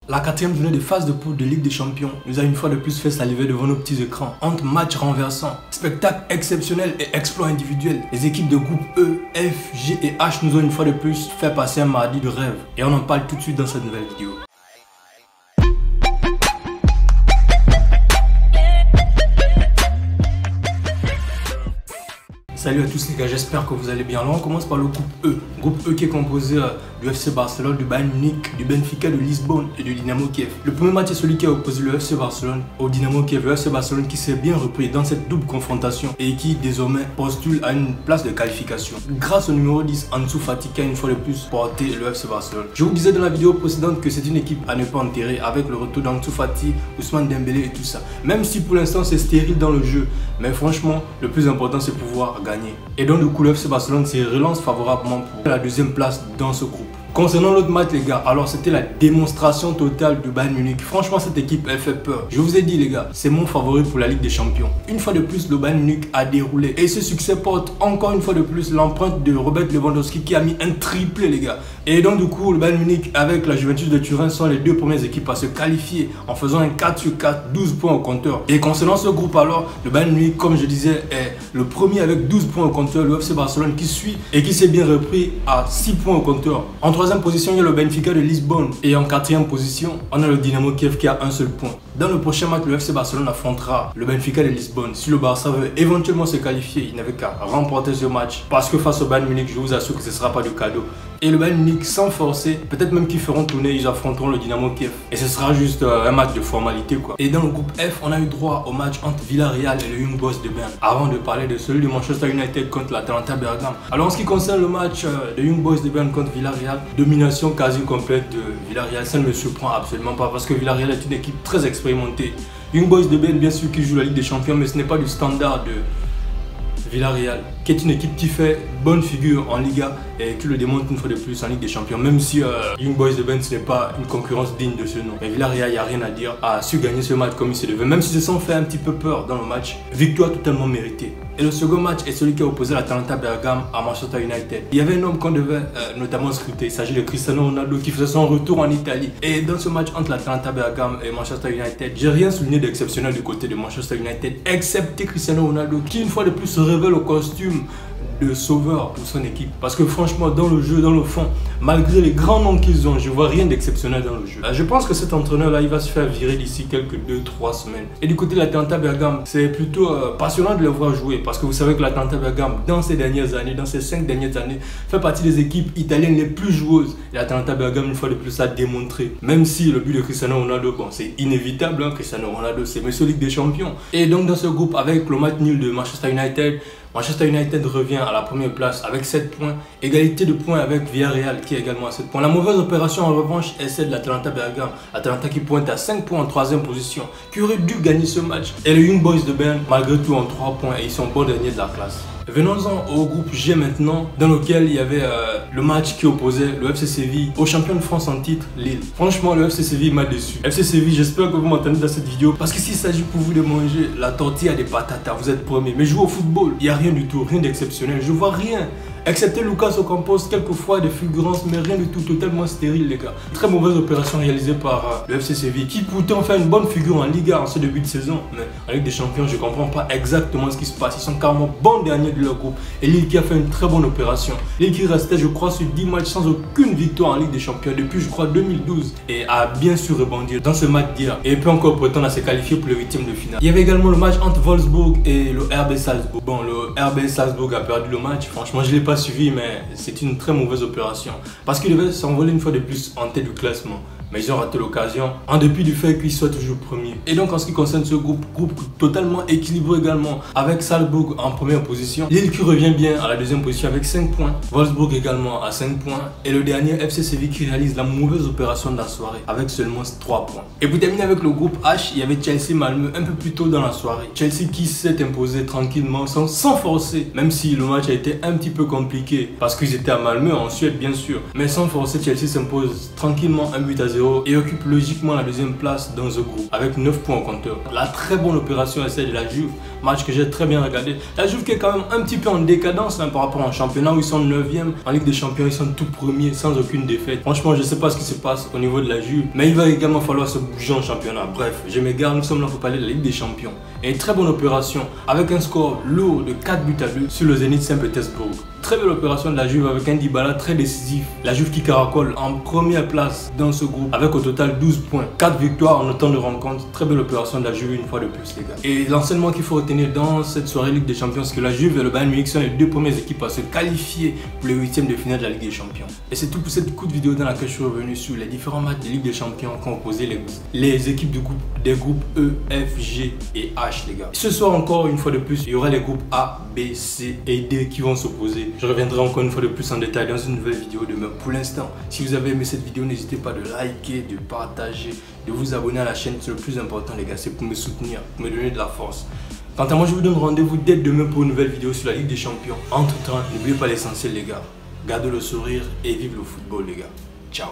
La quatrième journée de phase de poule de Ligue des Champions nous a une fois de plus fait saliver devant nos petits écrans. Entre matchs renversants, spectacles exceptionnels et exploits individuels, les équipes de groupe E, F, G et H nous ont une fois de plus fait passer un mardi de rêve. Et on en parle tout de suite dans cette nouvelle vidéo. Salut à tous les gars, j'espère que vous allez bien. Alors on commence par le groupe E. Groupe E qui est composé du FC Barcelone, du Bayern Munich, du Benfica, de Lisbonne et du Dynamo Kiev. Le premier match est celui qui a opposé le FC Barcelone au Dynamo Kiev. Le FC Barcelone qui s'est bien repris dans cette double confrontation et qui désormais postule à une place de qualification. Grâce au numéro 10, Ansu Fati qui a une fois de plus porté le FC Barcelone. Je vous disais dans la vidéo précédente que c'est une équipe à ne pas enterrer avec le retour d'Ansu Fati, Ousmane Dembélé et tout ça. Même si pour l'instant c'est stérile dans le jeu, mais franchement le plus important c'est pouvoir gagner. Et donc du coup le FC Barcelone se relance favorablement pour la deuxième place dans ce groupe. Concernant l'autre match les gars, alors c'était la démonstration totale du Bayern Munich. Franchement cette équipe elle fait peur. Je vous ai dit les gars, c'est mon favori pour la Ligue des Champions. Une fois de plus le Bayern Munich a déroulé et ce succès porte encore une fois de plus l'empreinte de Robert Lewandowski qui a mis un triplé les gars. Et donc du coup le Bayern Munich avec la Juventus de Turin sont les deux premières équipes à se qualifier en faisant un 4 sur 4, 12 points au compteur. Et concernant ce groupe alors, le Bayern Munich comme je disais est le premier avec 12 points au compteur, le FC Barcelone qui suit et qui s'est bien repris à 6 points au compteur. En troisième position, il y a le Benfica de Lisbonne et en quatrième position, on a le Dynamo Kiev qui a un seul point. Dans le prochain match, le FC Barcelone affrontera le Benfica de Lisbonne. Si le Barça veut éventuellement se qualifier, il n'avait qu'à remporter ce match parce que face au Bayern Munich, je vous assure que ce ne sera pas du cadeau. Et le Bayern Munich, sans forcer, peut-être même qu'ils feront tourner, ils affronteront le Dynamo Kiev. Et ce sera juste un match de formalité quoi. Et dans le groupe F, on a eu droit au match entre Villarreal et le Young Boys de Berne. Avant de parler de celui de Manchester United contre l'Atalanta Bergame. Alors en ce qui concerne le match de Young Boys de Berne contre Villarreal, domination quasi complète de Villarreal. Ça ne me surprend absolument pas parce que Villarreal est une équipe très expérimentée. Young Boys de Berne bien sûr qui joue la Ligue des Champions, mais ce n'est pas du standard de Villarreal, qui est une équipe qui fait bonne figure en Liga et qui le démontre une fois de plus en Ligue des Champions. Même si Young Boys de Berne ce n'est pas une concurrence digne de ce nom. Mais Villarreal, il n'y a rien à dire, a su gagner ce match comme il se devait. Même si se sont fait un petit peu peur dans le match, victoire totalement méritée. Et le second match est celui qui a opposé l'Atalanta Bergame à Manchester United. Il y avait un homme qu'on devait notamment scruter. Il s'agit de Cristiano Ronaldo qui faisait son retour en Italie. Et dans ce match entre l'Atalanta Bergame et Manchester United, j'ai rien souligné d'exceptionnel du côté de Manchester United, excepté Cristiano Ronaldo qui une fois de plus se révèle au costume de sauveur pour son équipe. Parce que franchement, dans le jeu, dans le fond, malgré les grands noms qu'ils ont, je vois rien d'exceptionnel dans le jeu. Je pense que cet entraîneur-là, il va se faire virer d'ici quelques 2-3 semaines. Et du côté de l'Atalanta Bergame, c'est plutôt passionnant de le voir jouer. Parce que vous savez que l'Atalanta Bergame, dans ces dernières années, dans ces 5 dernières années, fait partie des équipes italiennes les plus joueuses. Et l'Atalanta Bergame, une fois de plus, a démontré. Même si le but de Cristiano Ronaldo, bon, c'est inévitable, hein, Cristiano Ronaldo, c'est Monsieur Ligue des Champions. Et donc, dans ce groupe, avec le match nul de Manchester United, Manchester United revient à la première place avec 7 points, égalité de points avec Villarreal qui est également à 7 points. La mauvaise opération en revanche est celle de l'Atalanta Bergame. L'Atalanta qui pointe à 5 points en 3e position, qui aurait dû gagner ce match. Et le Young Boys de Berne, malgré tout en 3 points, et ils sont bons derniers de la classe. Venons-en au groupe G maintenant, dans lequel il y avait le match qui opposait le FC Séville au champion de France en titre, Lille. Franchement, le FC Séville m'a déçu. FC Séville, j'espère que vous m'entendez dans cette vidéo, parce que s'il s'agit pour vous de manger la tortilla des patatas, vous êtes premier. Mais jouer au football, il n'y a rien du tout, rien d'exceptionnel. Je vois rien. Excepté Lucas Ocampos, quelquefois des fulgurances, mais rien du tout, totalement stérile les gars. Très mauvaise opération réalisée par le FC Séville, qui pourtant fait une bonne figure en Liga en ce début de saison. Mais en Ligue des Champions, je ne comprends pas exactement ce qui se passe. Ils sont carrément bons derniers de leur groupe. Et Lille qui a fait une très bonne opération. Lille qui restait, je crois, sur 10 matchs sans aucune victoire en Ligue des Champions depuis, je crois, 2012. Et a bien su rebondir dans ce match d'hier. Et peut encore prétendre à se qualifier pour le 8e de finale. Il y avait également le match entre Wolfsburg et le RB Salzbourg. Bon, le RB Salzbourg a perdu le match. Franchement, je ne l'ai pas suivi, mais c'est une très mauvaise opération parce qu'il devait s'envoler une fois de plus en tête du classement, mais ils ont raté l'occasion en dépit du fait qu'ils soient toujours premiers. Et donc en ce qui concerne ce groupe totalement équilibré également, avec Salzbourg en première position, Lille qui revient bien à la 2e position avec 5 points, Wolfsburg également à 5 points et le dernier FC Séville qui réalise la mauvaise opération de la soirée avec seulement 3 points. Et pour terminer avec le groupe H, il y avait Chelsea-Malmö un peu plus tôt dans la soirée. Chelsea qui s'est imposé tranquillement sans forcer, même si le match a été un petit peu compliqué parce qu'ils étaient à Malmö en Suède bien sûr, mais sans forcer, Chelsea s'impose tranquillement 1 but à 0 0 et occupe logiquement la deuxième place dans ce groupe avec 9 points au compteur. La très bonne opération est celle de la Juve, match que j'ai très bien regardé. La Juve qui est quand même un petit peu en décadence par rapport au championnat où ils sont 9e, en Ligue des Champions ils sont tout premiers sans aucune défaite. Franchement je sais pas ce qui se passe au niveau de la Juve, mais il va également falloir se bouger en championnat. Bref, je m'égare, nous sommes là pour parler de la Ligue des Champions. Et une très bonne opération avec un score lourd de 4 buts à 2 sur le Zénith Saint-Pétersbourg. Très belle opération de la Juve avec un Dybala très décisif. La Juve qui caracole en première place dans ce groupe avec au total 12 points. 4 victoires en autant de rencontres. Très belle opération de la Juve une fois de plus les gars. Et l'enseignement qu'il faut retenir dans cette soirée Ligue des Champions, c'est que la Juve et le Bayern Munich sont les deux premières équipes à se qualifier pour les 8e de finale de la Ligue des Champions. Et c'est tout pour cette courte vidéo dans laquelle je suis revenu sur les différents matchs de Ligue des Champions qui ont opposé les équipes des groupes E, F, G et H les gars. Ce soir encore une fois de plus, il y aura les groupes A, B, C et D qui vont s'opposer. Je reviendrai encore une fois de plus en détail dans une nouvelle vidéo demain. Pour l'instant, si vous avez aimé cette vidéo, n'hésitez pas de liker, de partager, de vous abonner à la chaîne. C'est le plus important les gars, c'est pour me soutenir, pour me donner de la force. Quant à moi, je vous donne rendez-vous dès demain pour une nouvelle vidéo sur la Ligue des Champions. Entre temps, n'oubliez pas l'essentiel les gars. Gardez le sourire et vive le football les gars. Ciao.